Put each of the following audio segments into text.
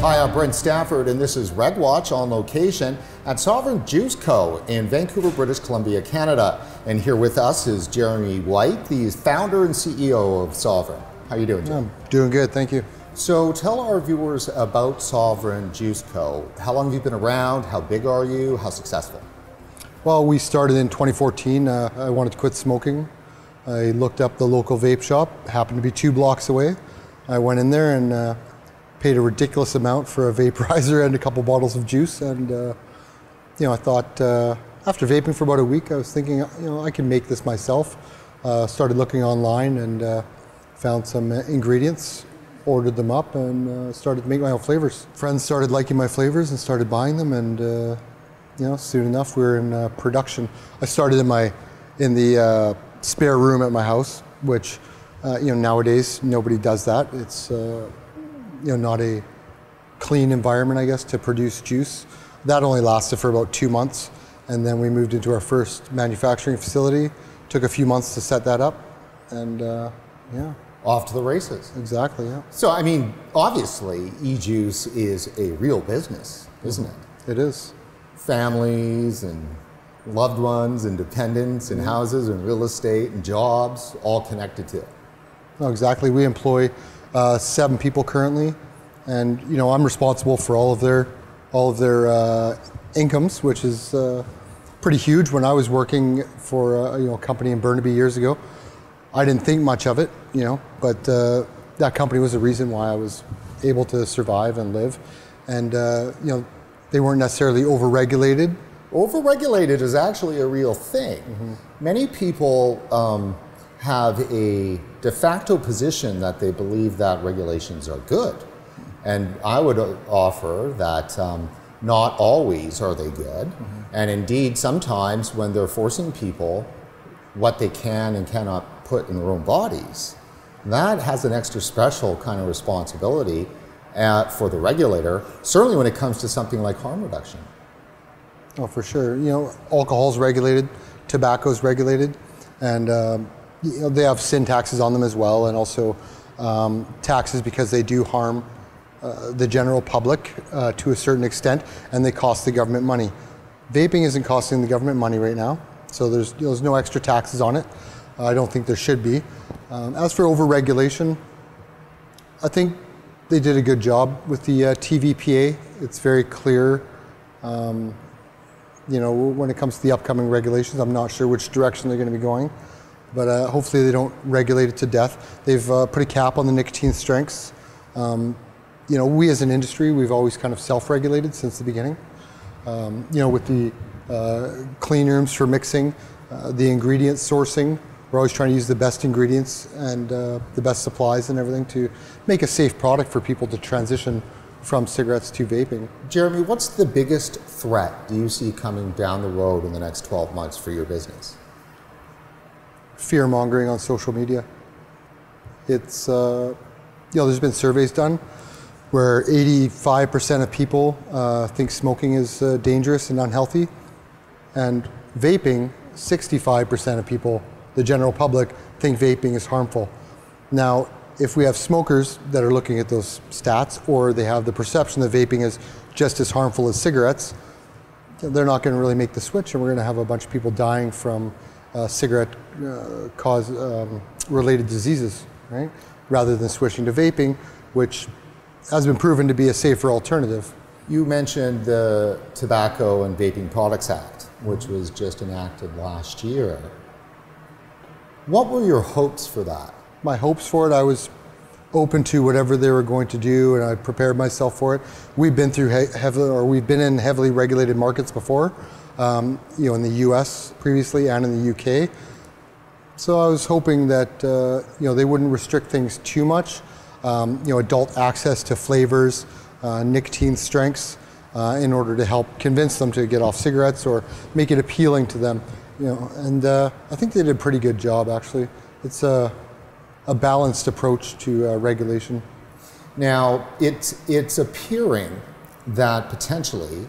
Hi, I'm Brent Stafford, and this is RegWatch on location at Sovereign Juice Co. in Vancouver, British Columbia, Canada. And here with us is Jeremy White, the founder and CEO of Sovereign. How are you doing, Jeremy? I'm doing good, thank you. So tell our viewers about Sovereign Juice Co. How long have you been around? How big are you? How successful? Well, we started in 2014. I wanted to quit smoking. I looked up the local vape shop, happened to be 2 blocks away. I went in there and paid a ridiculous amount for a vaporizer and a couple bottles of juice. And I thought after vaping for about a week, I was thinking, I can make this myself. Started looking online and found some ingredients, ordered them up, and started to make my own flavors. Friends started liking my flavors and started buying them, and soon enough we were in production. I started in the spare room at my house, which nowadays nobody does that. It's not a clean environment, I guess, to produce juice. That only lasted for about 2 months, and then we moved into our first manufacturing facility. Took a few months to set that up, and Off to the races. Exactly, yeah. So, I mean, obviously, e-juice is a real business, isn't it? It is. Families and loved ones and dependents and houses and real estate and jobs all connected to it. No, exactly. We employ 7 people currently, and I'm responsible for all of their incomes, which is pretty huge. When I was working for a company in Burnaby years ago, I didn't think much of it, but that company was the reason why I was able to survive and live, and they weren't necessarily overregulated. Overregulated is actually a real thing. Mm-hmm. Many people have a de facto position that they believe that regulations are good. And I would offer that not always are they good. Mm-hmm. And indeed, sometimes when they're forcing people what they can and cannot put in their own bodies, that has an extra special kind of responsibility for the regulator, certainly when it comes to something like harm reduction. Oh, for sure. Alcohol's regulated, tobacco's regulated, and they have sin taxes on them as well, and also taxes because they do harm the general public to a certain extent, and they cost the government money. Vaping isn't costing the government money right now, so there's no extra taxes on it. I don't think there should be. As for overregulation, I think they did a good job with the TVPA. It's very clear. When it comes to the upcoming regulations, I'm not sure which direction they're going to be going, but hopefully they don't regulate it to death. They've put a cap on the nicotine strengths. We as an industry, we've always kind of self-regulated since the beginning. With the clean rooms for mixing, the ingredient sourcing, we're always trying to use the best ingredients and the best supplies and everything to make a safe product for people to transition from cigarettes to vaping. Jeremy, what's the biggest threat do you see coming down the road in the next 12 months for your business? Fear mongering on social media. It's, there's been surveys done where 85% of people think smoking is dangerous and unhealthy, and vaping, 65% of people, the general public, think vaping is harmful. Now, if we have smokers that are looking at those stats, or they have the perception that vaping is just as harmful as cigarettes, they're not going to really make the switch, and we're going to have a bunch of people dying from cigarette related diseases, right? Rather than switching to vaping, which has been proven to be a safer alternative. You mentioned the Tobacco and Vaping Products Act, which was just enacted last year. What were your hopes for that? My hopes for it, I was open to whatever they were going to do, and I prepared myself for it. We've been through we've been in heavily regulated markets before, in the US previously and in the UK. So I was hoping that they wouldn't restrict things too much. Adult access to flavors, nicotine strengths, in order to help convince them to get off cigarettes or make it appealing to them. And I think they did a pretty good job, actually. It's a balanced approach to regulation. Now, it's appearing that potentially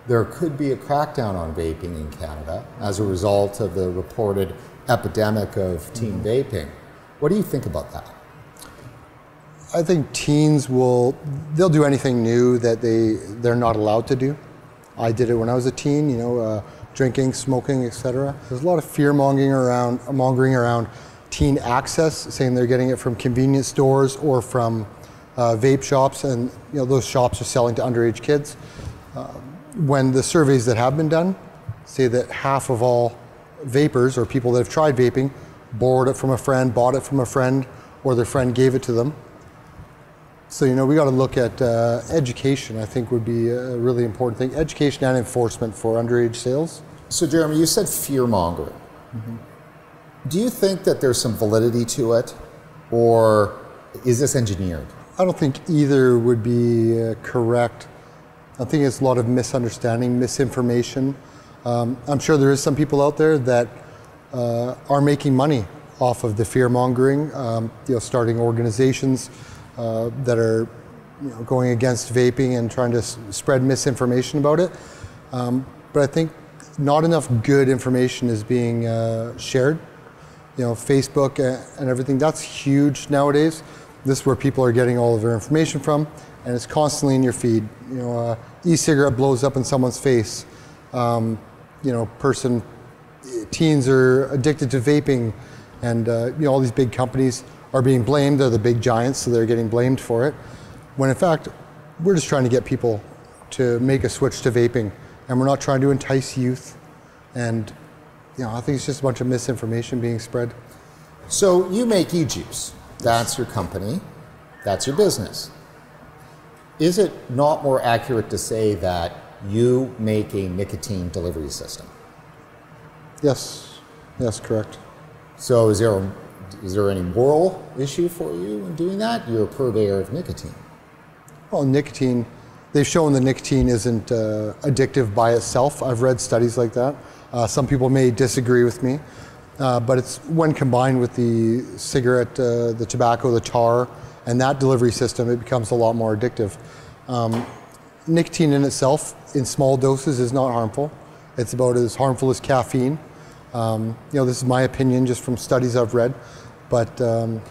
there could be a crackdown on vaping in Canada as a result of the reported epidemic of teen vaping. What do you think about that? I think teens they'll do anything new that they're not allowed to do. I did it when I was a teen, you know, drinking, smoking, etc. There's a lot of fear mongering around teen access, saying they're getting it from convenience stores or from vape shops, and you know those shops are selling to underage kids. When the surveys that have been done say that half of all vapers or people that have tried vaping borrowed it from a friend, bought it from a friend, or their friend gave it to them. So, you know, we got to look at education, I think would be a really important thing. Education and enforcement for underage sales. So, Jeremy, you said fear-mongering. Mm-hmm. Do you think that there's some validity to it, or is this engineered? I don't think either would be correct. I think it's a lot of misunderstanding, misinformation. I'm sure there is some people out there that are making money off of the fear-mongering, you know, starting organizations that are, you know, going against vaping and trying to spread misinformation about it. But I think not enough good information is being shared. You know, Facebook and everything, that's huge nowadays. This is where people are getting all of their information from, and it's constantly in your feed. You know, e-cigarette blows up in someone's face. You know, teens are addicted to vaping, and you know, all these big companies are being blamed. They're the big giants, so they're getting blamed for it. When in fact, we're just trying to get people to make a switch to vaping, and we're not trying to entice youth. And you know, I think it's just a bunch of misinformation being spread. So you make e-juice. That's your company. That's your business. Is it not more accurate to say that you make a nicotine delivery system? Yes, correct. So is there any moral issue for you in doing that? You're a purveyor of nicotine. Well, nicotine, they've shown that nicotine isn't addictive by itself. I've read studies like that. Some people may disagree with me, but it's when combined with the cigarette, the tobacco, the tar, and that delivery system, it becomes a lot more addictive. Nicotine in itself, in small doses, is not harmful. It's about as harmful as caffeine. You know, this is my opinion just from studies I've read, but you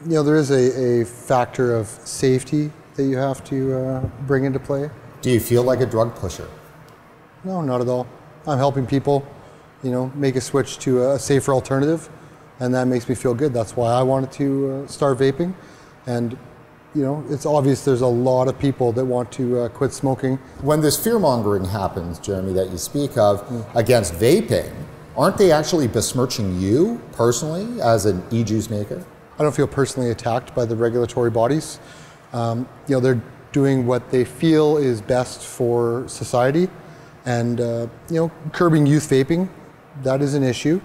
know, there is a factor of safety that you have to bring into play. Do you feel like a drug pusher? No, not at all. I'm helping people, you know, make a switch to a safer alternative, and that makes me feel good. That's why I wanted to start vaping. And you know, it's obvious there's a lot of people that want to quit smoking. When this fear-mongering happens, Jeremy, that you speak of, against vaping, aren't they actually besmirching you personally as an e-juice maker? I don't feel personally attacked by the regulatory bodies. You know, they're doing what they feel is best for society, and you know, curbing youth vaping, that is an issue.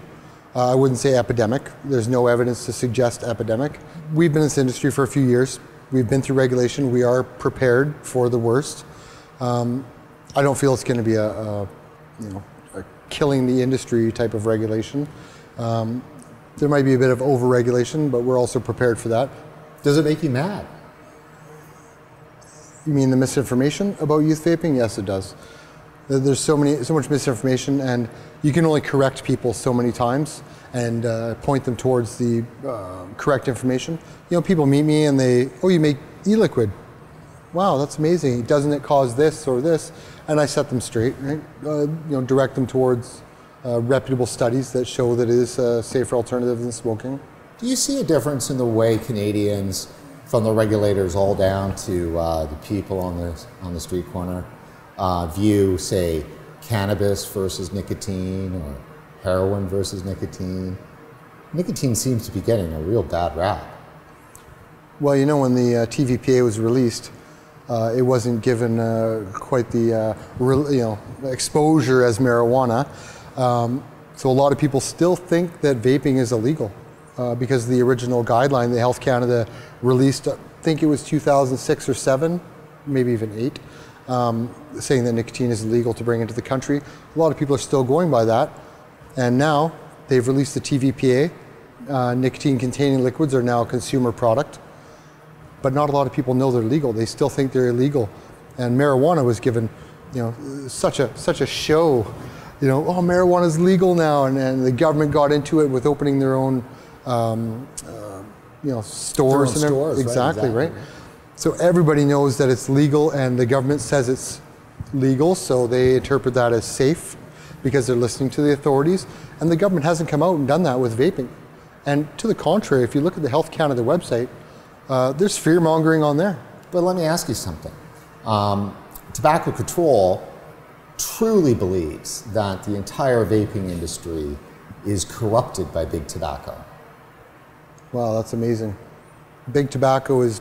I wouldn't say epidemic. There's no evidence to suggest epidemic. We've been in this industry for a few years. We've been through regulation. We are prepared for the worst. I don't feel it's going to be a killing the industry type of regulation. There might be a bit of over-regulation, but we're also prepared for that. Does it make you mad? You mean the misinformation about youth vaping? Yes, it does. There's so much misinformation, and you can only correct people so many times and point them towards the correct information. You know, people meet me and oh, you make e-liquid. Wow, that's amazing. Doesn't it cause this or this? And I set them straight, right? You know, direct them towards reputable studies that show that it is a safer alternative than smoking. Do you see a difference in the way Canadians, from the regulators all down to the people on the street corner, view, say, cannabis versus nicotine or heroin versus nicotine? Nicotine seems to be getting a real bad rap. Well, you know, when the TVPA was released, it wasn't given quite the exposure as marijuana. So a lot of people still think that vaping is illegal because the original guideline the Health Canada released, I think it was 2006 or 7, maybe even 8, saying that nicotine is illegal to bring into the country. A lot of people are still going by that. And now they've released the TVPA. Nicotine-containing liquids are now a consumer product. But not a lot of people know they're legal. They still think they're illegal. And marijuana was given, you know, such a show. You know, oh, marijuana is legal now, and the government got into it with opening their own stores and stores, exactly, right? So everybody knows that it's legal, and the government says it's legal, so they interpret that as safe because they're listening to the authorities. And the government hasn't come out and done that with vaping. And to the contrary, if you look at the Health Canada website, there's fear mongering on there. But let me ask you something. Tobacco Control truly believes that the entire vaping industry is corrupted by big tobacco. Wow, that's amazing. Big tobacco is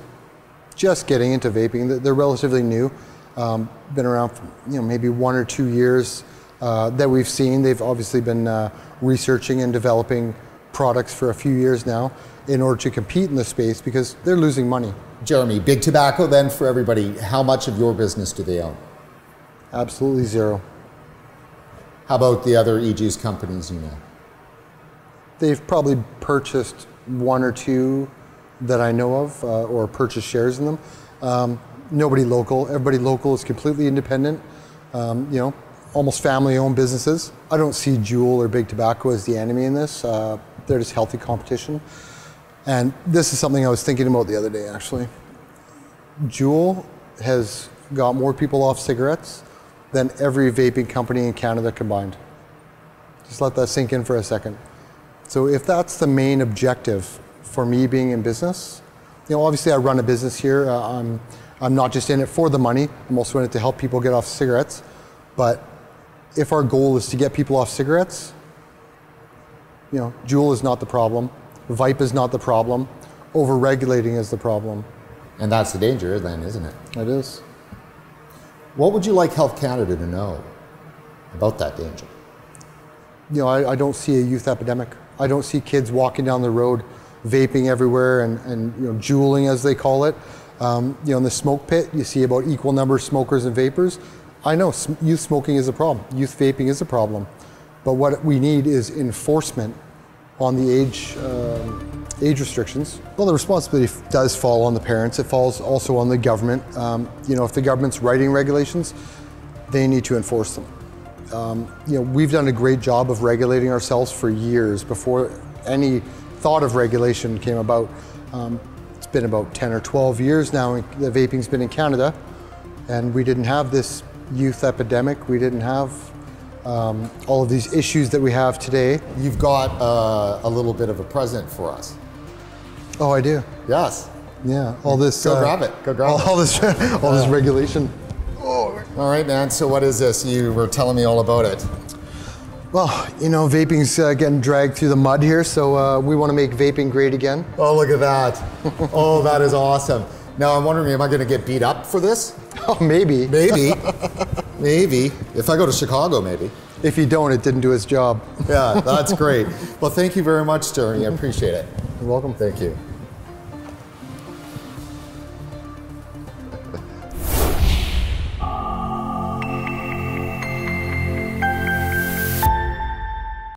just getting into vaping. They're relatively new. Been around for maybe 1 or 2 years that we've seen. They've obviously been researching and developing products for a few years now in order to compete in the space because they're losing money. Jeremy, big tobacco then for everybody, how much of your business do they own? Absolutely zero. How about the other e-juice companies you know? They've probably purchased 1 or 2 that I know of or purchased shares in them. Nobody local. Everybody local is completely independent. Almost family-owned businesses. I don't see JUUL or big tobacco as the enemy in this. They're just healthy competition. And this is something I was thinking about the other day, actually. JUUL has got more people off cigarettes than every vaping company in Canada combined. Just let that sink in for a second. So if that's the main objective for me being in business, obviously I run a business here. I'm not just in it for the money. I'm also in it to help people get off cigarettes. But if our goal is to get people off cigarettes, JUUL is not the problem. Vype is not the problem. Over-regulating is the problem. And that's the danger then, isn't it? It is. What would you like Health Canada to know about that danger? I don't see a youth epidemic. I don't see kids walking down the road vaping everywhere and juuling, as they call it. In the smoke pit, you see about equal number of smokers and vapors. I know youth smoking is a problem. Youth vaping is a problem. But what we need is enforcement on the age restrictions. Well, the responsibility does fall on the parents. It falls also on the government. If the government's writing regulations, they need to enforce them. We've done a great job of regulating ourselves for years before any thought of regulation came about. It's been about 10 or 12 years now that vaping's been in Canada, and we didn't have this youth epidemic. We didn't have all of these issues that we have today. You've got a little bit of a present for us. Oh, I do? Yes. Yeah, all this... Go grab it, go grab it. All this regulation. All right, man, so what is this? You were telling me all about it. Well, vaping's getting dragged through the mud here, so we want to make vaping great again. Oh, look at that. Oh, that is awesome. Now, I'm wondering, am I going to get beat up for this? Oh, maybe. Maybe. Maybe. If I go to Chicago, maybe. If you don't, it didn't do its job. Yeah, that's great. Well, thank you very much, Jeremy. I appreciate it. You're welcome. Thank you.